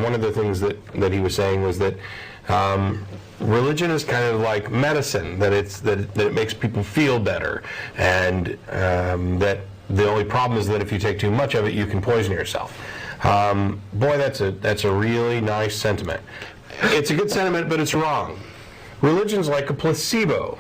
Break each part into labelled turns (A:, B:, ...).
A: one of the things that he was saying was that religion is kind of like medicine, that it makes people feel better, and that the only problem is that if you take too much of it, you can poison yourself. Boy, that's a really nice sentiment. It's a good sentiment, but it's wrong. Religion's like a placebo.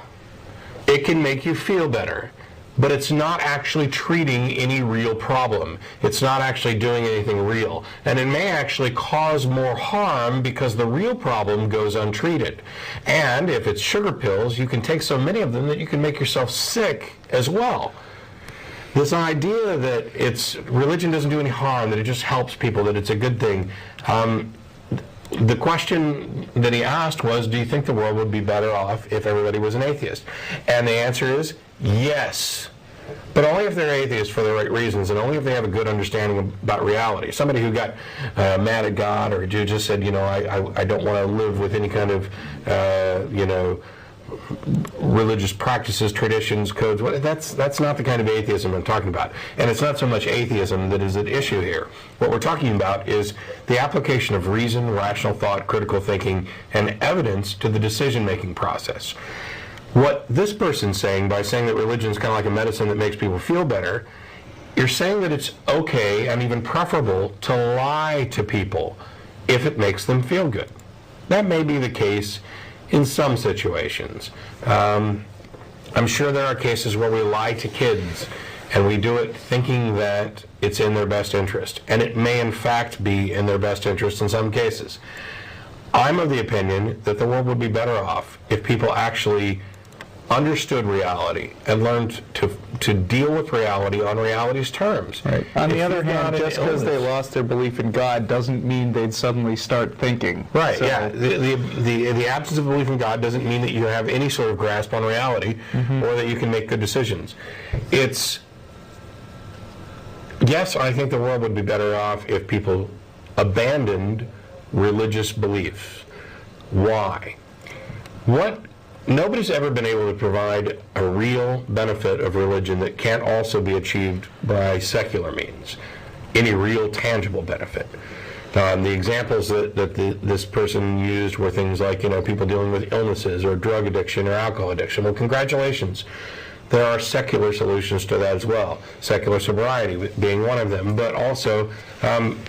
A: It can make you feel better, but it's not actually treating any real problem. It's not actually doing anything real. And it may actually cause more harm because the real problem goes untreated. And if it's sugar pills, you can take so many of them that you can make yourself sick as well. This idea that religion doesn't do any harm, that it just helps people, that it's a good thing. The question that he asked was, do you think the world would be better off if everybody was an atheist? And the answer is yes. But only if they're atheists for the right reasons, and only if they have a good understanding about reality. Somebody who got mad at God, or just said, I don't want to live with any kind of, religious practices, traditions, codes. That's not the kind of atheism I'm talking about. And it's not so much atheism that is at issue here. What we're talking about is the application of reason, rational thought, critical thinking, and evidence to the decision-making process. What this person's saying by saying that religion is kind of like a medicine that makes people feel better, you're saying that it's okay and even preferable to lie to people if it makes them feel good. That may be the case in some situations. I'm sure there are cases where we lie to kids and we do it thinking that it's in their best interest, and it may in fact be in their best interest in some cases. I'm of the opinion that the world would be better off if people actually understood reality and learned to deal with reality on reality's terms.
B: Right. On the other hand, just because they lost their belief in God doesn't mean they'd suddenly start thinking.
A: Right,
B: so,
A: yeah. The absence of belief in God doesn't mean that you have any sort of grasp on reality or that you can make good decisions. Yes, I think the world would be better off if people abandoned religious beliefs. Why? Nobody's ever been able to provide a real benefit of religion that can't also be achieved by secular means. Any real tangible benefit. The examples that this person used were things like, people dealing with illnesses or drug addiction or alcohol addiction. Well, congratulations. There are secular solutions to that as well. Secular sobriety being one of them, but also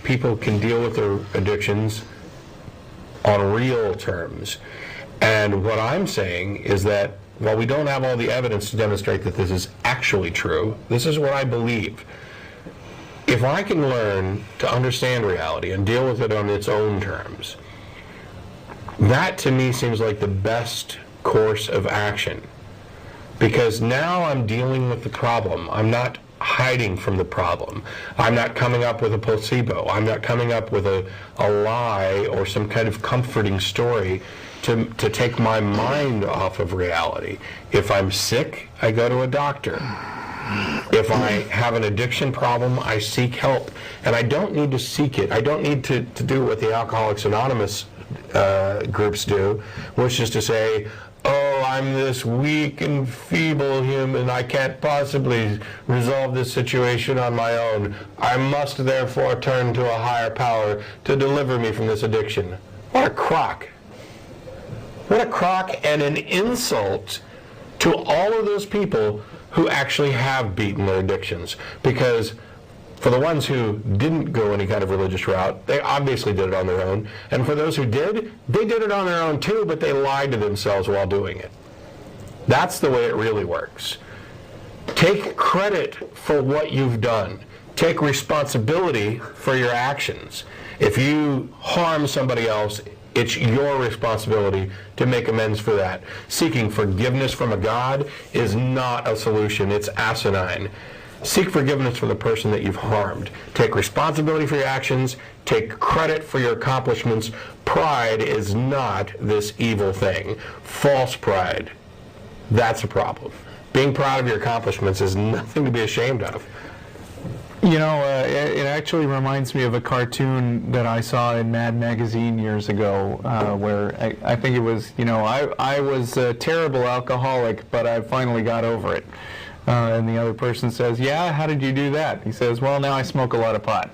A: people can deal with their addictions on real terms. And what I'm saying is that while we don't have all the evidence to demonstrate that this is actually true, this is what I believe. If I can learn to understand reality and deal with it on its own terms, that to me seems like the best course of action. Because now I'm dealing with the problem. I'm not hiding from the problem. I'm not coming up with a placebo. I'm not coming up with a lie or some kind of comforting story to take my mind off of reality. If I'm sick, I go to a doctor. If I have an addiction problem, I seek help. And I don't need to seek it. I don't need to do what the Alcoholics Anonymous groups do, which is to say, oh, I'm this weak and feeble human, I can't possibly resolve this situation on my own. I must therefore turn to a higher power to deliver me from this addiction. What a crock. What a crock and an insult to all of those people who actually have beaten their addictions. Because for the ones who didn't go any kind of religious route, they obviously did it on their own. And for those who did, they did it on their own too, but they lied to themselves while doing it. That's the way it really works. Take credit for what you've done. Take responsibility for your actions. If you harm somebody else, it's your responsibility to make amends for that. Seeking forgiveness from a God is not a solution. It's asinine. Seek forgiveness from the person that you've harmed. Take responsibility for your actions. Take credit for your accomplishments. Pride is not this evil thing. False pride. That's a problem. Being proud of your accomplishments is nothing to be ashamed of.
B: It actually reminds me of a cartoon that I saw in Mad Magazine years ago, where I think it was, I was a terrible alcoholic, but I finally got over it. And the other person says, yeah, how did you do that? He says, well, now I smoke a lot of pot.